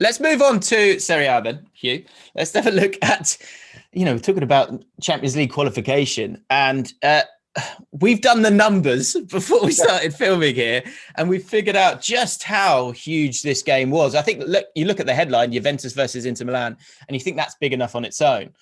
Let's move on to Serie A then, Hugh. Let's have a look at, we're talking about Champions League qualification, and we've done the numbers before we started filming here, and we've figured out just how huge this game was. I think you look at the headline, Juventus versus Inter Milan, and you think that's big enough on its own.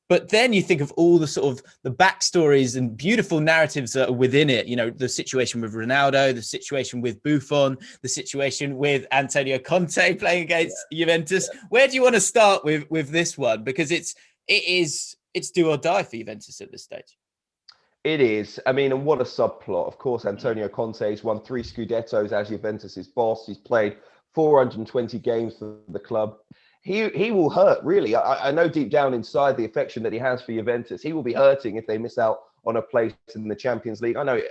But then you think of all the sort of the backstories and beautiful narratives that are within it. The situation with Ronaldo, the situation with Buffon, the situation with Antonio Conte playing against Juventus. Yeah. Where do you want to start with this one? Because it's do or die for Juventus at this stage. It is. I mean, and what a subplot. Of course, Antonio Conte's won 3 Scudettos as Juventus's boss. He's played 420 games for the club. He will hurt, really. I know deep down inside the affection that he has for Juventus. He will be hurting if they miss out on a place in the Champions League. I know,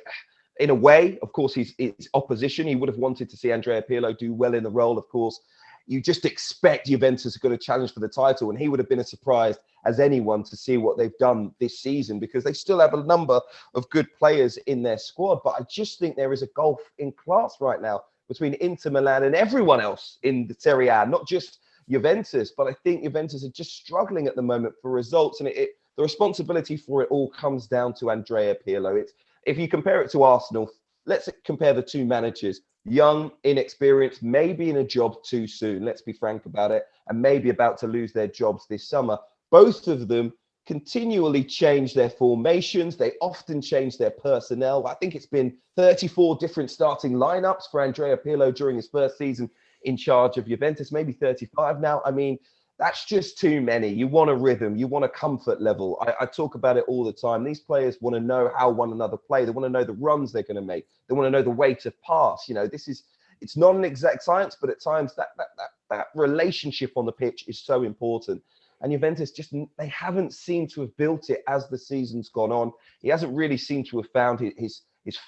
in a way, of course, it's opposition. He would have wanted to see Andrea Pirlo do well in the role, of course. You just expect Juventus are going to challenge for the title, and he would have been as surprised as anyone to see what they've done this season, because they still have a number of good players in their squad. But I just think there is a gulf in class right now between Inter Milan and everyone else in the Serie A, not just Juventus, but I think Juventus are just struggling at the moment for results, and the responsibility for it all comes down to Andrea Pirlo. If you compare it to Arsenal, let's compare the two managers. Young, inexperienced, maybe in a job too soon, let's be frank about it, and maybe about to lose their jobs this summer. Both of them continually change their formations. They often change their personnel. I think it's been 34 different starting lineups for Andrea Pirlo during his first season in charge of Juventus, maybe 35 now. I mean, that's just too many. You want a rhythm, you want a comfort level. I talk about it all the time. These players want to know how one another play. They want to know the runs they're going to make. They want to know the way to pass. It's not an exact science, but at times that relationship on the pitch is so important. And Juventus they haven't seemed to have built it as the season's gone on. He hasn't really seemed to have found his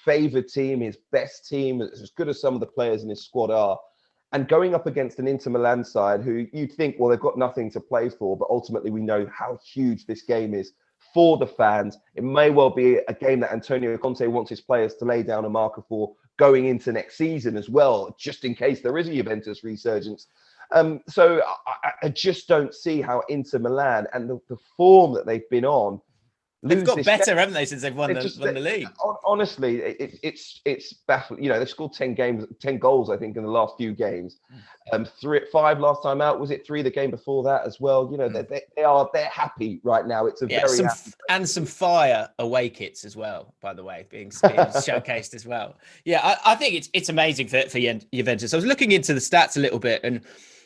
favoured team, his best team, as good as some of the players in his squad are. And going up against an Inter Milan side who you'd think, well, they've got nothing to play for, but ultimately we know how huge this game is for the fans. It may well be a game that Antonio Conte wants his players to lay down a marker for going into next season as well, just in case there is a Juventus resurgence. So I just don't see how Inter Milan and the form that they've been on, they've got better, haven't they, since they've won the league? Honestly, it's baffling. They've scored 10 goals, I think, in the last few games. 5 last time out. Was it 3 the game before that as well? They're happy right now. It's some fire away kits as well, by the way, being showcased as well. Yeah, I think it's amazing for Juventus. I was looking into the stats a little bit, and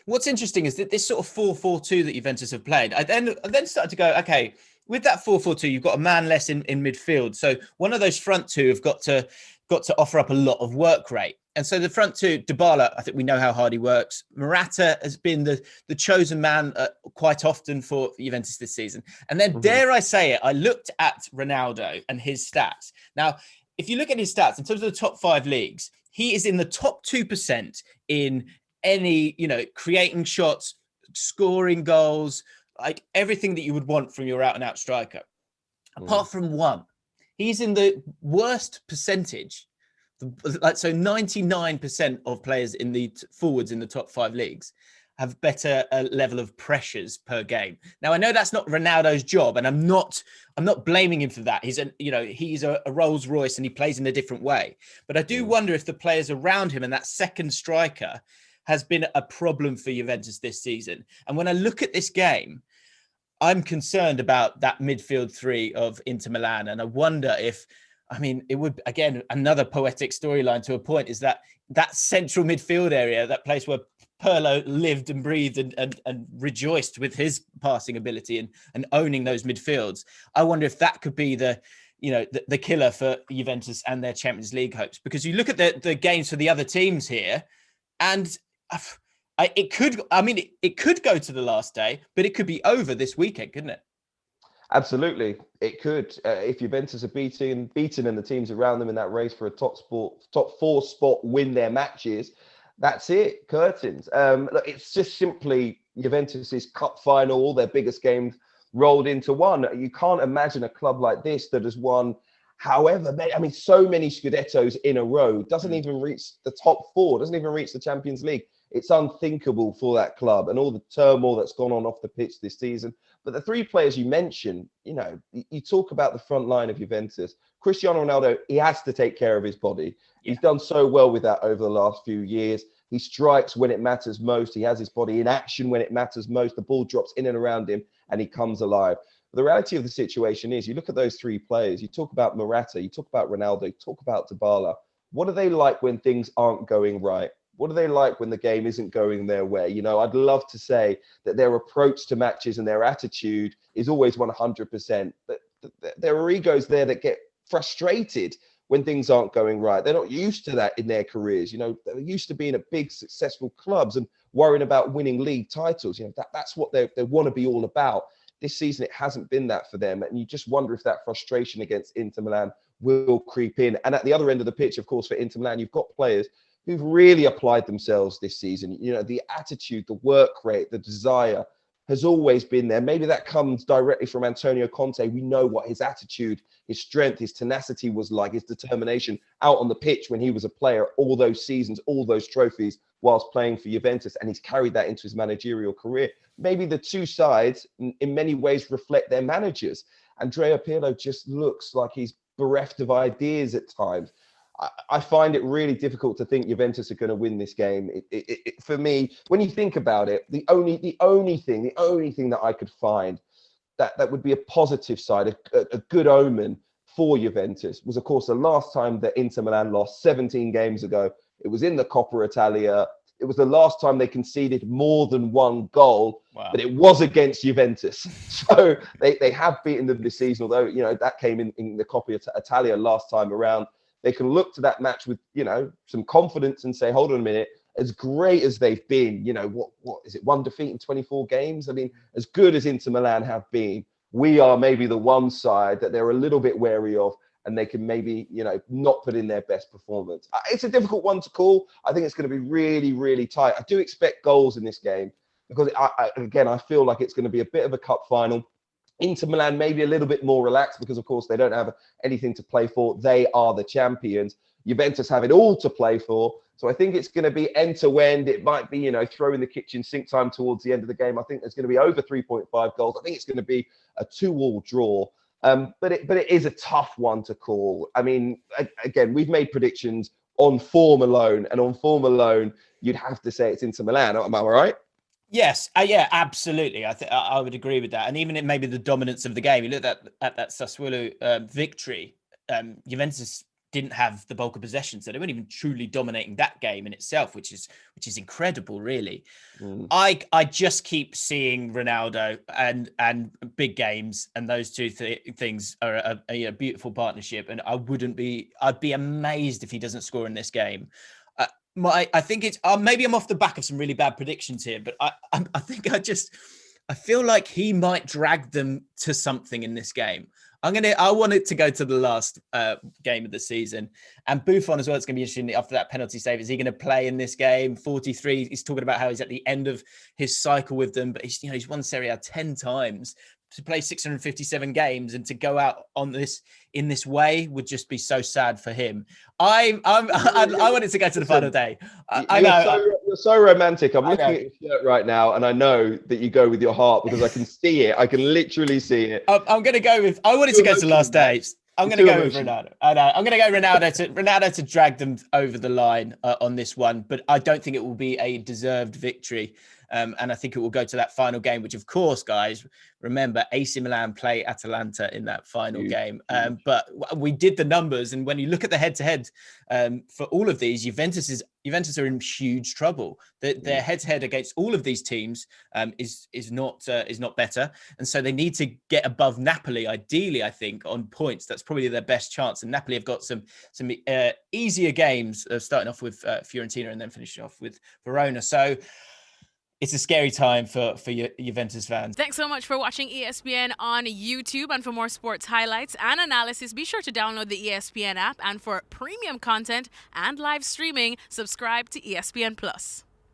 what's interesting is that this sort of 4-4-2 that Juventus have played, I then started to go, okay, with that 4-4-2, you've got a man less in midfield. So one of those front two have got to offer up a lot of work rate. And so the front two, Dybala, I think we know how hard he works. Morata has been the chosen man quite often for Juventus this season. And then, dare I say it, I looked at Ronaldo and his stats. Now, if you look at his stats in terms of the top 5 leagues, he is in the top 2% in any, creating shots, scoring goals, like everything that you would want from your out-and-out striker. Apart from one, he's in the worst percentage. So 99% of players in the forwards in the top 5 leagues have better level of pressures per game. Now, I know that's not Ronaldo's job, and I'm not blaming him for that. He's a Rolls Royce and he plays in a different way. But I do wonder if the players around him and that second striker has been a problem for Juventus this season. And when I look at this game, I'm concerned about that midfield 3 of Inter Milan. And I wonder if, it would, again, another poetic storyline to a point, is that central midfield area, that place where Pirlo lived and breathed and rejoiced with his passing ability and owning those midfields. I wonder if that could be the killer for Juventus and their Champions League hopes. Because you look at the games for the other teams here, and it could go to the last day, but it could be over this weekend, couldn't it? Absolutely, it could. If Juventus are beaten and the teams around them in that race for a top 4 spot win their matches, that's it, curtains. Look, it's just simply Juventus's cup final, all their biggest games rolled into one. You can't imagine a club like this that has won so many Scudettos in a row, doesn't even reach the top 4, doesn't even reach the Champions League. It's unthinkable for that club and all the turmoil that's gone on off the pitch this season. But the three players you mentioned, you talk about the front line of Juventus. Cristiano Ronaldo, he has to take care of his body. Yeah. He's done so well with that over the last few years. He strikes when it matters most. He has his body in action when it matters most. The ball drops in and around him and he comes alive. But the reality of the situation is, you look at those three players, you talk about Morata, you talk about Ronaldo, you talk about Dybala. What are they like when things aren't going right? What are they like when the game isn't going their way? I'd love to say that their approach to matches and their attitude is always 100%, but there are egos there that get frustrated when things aren't going right. They're not used to that in their careers. They're used to being at big, successful clubs and worrying about winning league titles. That's what they want to be all about. This season, it hasn't been that for them. And you just wonder if that frustration against Inter Milan will creep in. And at the other end of the pitch, of course, for Inter Milan, you've got players who've really applied themselves this season. The attitude, the work rate, the desire has always been there. Maybe that comes directly from Antonio Conte. We know what his attitude, his strength, his tenacity was like, his determination out on the pitch when he was a player, all those seasons, all those trophies whilst playing for Juventus. And he's carried that into his managerial career. Maybe the two sides in many ways reflect their managers. Andrea Pirlo just looks like he's bereft of ideas at times. I find it really difficult to think Juventus are going to win this game. For me, when you think about it, the only thing that I could find that would be a positive side, a good omen for Juventus was, of course, the last time that Inter Milan lost 17 games ago. It was in the Coppa Italia. It was the last time they conceded more than one goal, but it was against Juventus. So they have beaten them this season, although, that came in the Coppa Italia last time around. They can look to that match with, some confidence and say, hold on a minute, as great as they've been, what is it, one defeat in 24 games? I mean, as good as Inter Milan have been, we are maybe the one side that they're a little bit wary of, and they can maybe, not put in their best performance. It's a difficult one to call. I think it's going to be really, really tight. I do expect goals in this game because, I feel like it's going to be a bit of a cup final. Inter Milan maybe a little bit more relaxed because, of course, they don't have anything to play for. They are the champions. Juventus have it all to play for. So I think it's going to be end to end. It might be, throw in the kitchen sink time towards the end of the game. I think there's going to be over 3.5 goals. I think it's going to be a 2-2 draw. But it is a tough one to call. I mean, again, we've made predictions on form alone. And on form alone, you'd have to say it's Inter Milan. Am I right? Yes, yeah, absolutely. I would agree with that. And even in maybe the dominance of the game, you look at that Sassuolo victory, Juventus didn't have the bulk of possession, so they weren't even truly dominating that game in itself, which is incredible, really. I just keep seeing Ronaldo and big games, and those two things are a beautiful partnership. And I'd be amazed if he doesn't score in this game. I think it's maybe I'm off the back of some really bad predictions here, but I think I feel like he might drag them to something in this game. I want it to go to the last game of the season, and Buffon as well. It's going to be interesting after that penalty save. Is he going to play in this game? 43. He's talking about how he's at the end of his cycle with them, but he's won Serie A 10 times. To play 657 games and to go out on this in this way would just be so sad for him. I wanted to go to the final day. I know you're so romantic. I'm looking at your shirt right now, and I know that you go with your heart because I can see it. I can literally see it. I'm going to go with. I wanted to go to the last day. I'm going to go with Ronaldo. I know. I'm going to go Ronaldo to drag them over the line on this one, but I don't think it will be a deserved victory. And I think it will go to that final game, which, of course, guys, remember, AC Milan play Atalanta in that final game. But we did the numbers, and when you look at the head-to-head for all of these, Juventus are in huge trouble. Their head-to-head against all of these teams is not better, and so they need to get above Napoli. Ideally, I think on points, that's probably their best chance. And Napoli have got some easier games, starting off with Fiorentina and then finishing off with Verona. So it's a scary time for Juventus fans. Thanks so much for watching ESPN on YouTube. And for more sports highlights and analysis, be sure to download the ESPN app. And for premium content and live streaming, subscribe to ESPN Plus.